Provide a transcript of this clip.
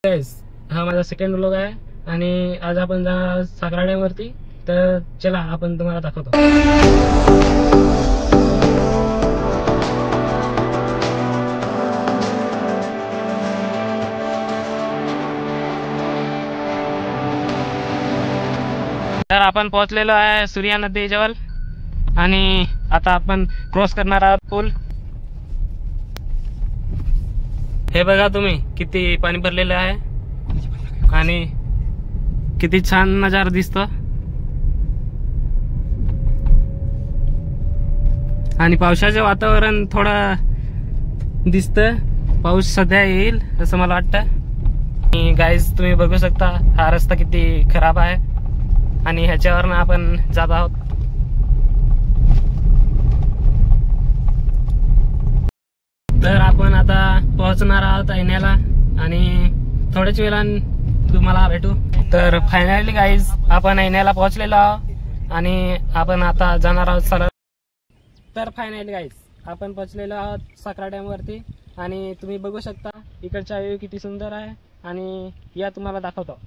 Guys, हा माझा second vlog आहे आणि आज आपण जाणार साखरा डॅम वरती. तर चला आपण तुम्हाला दाखवतो. तर आपण पोहोचलेलो आहे सूर्या नदी जवळ आणि आता आपण क्रॉस करणार आहोत पूल. हे बघा तुम्ही किती पाणी भरलेलं आहे आणि किती छान नजारा दिसतो. आणि पावसाचे वातावरण थोडं दिसतं, पाऊस सध्या येईल असं मला वाटतं. आणि गाईज तुम्ही बघू शकता हा रस्ता किती खराब आहे आणि ह्याच्यावरनं आपण जात आहोत. तर आपण आता पोहोचणार आहोत ऐन्याला आणि थोड्याच वेळानं तुम्हाला भेटू. तर फायनली गाईज आपण ऐन्याला पोहोचलेलो आहोत आणि आपण आता जाणार आहोत सरळ. तर फायनली गाईज आपण पोहोचलेलो आहोत साखरा डॅम वरती आणि तुम्ही बघू शकता इकडचा व्ह्यू किती सुंदर आहे आणि या तुम्हाला दाखवतो.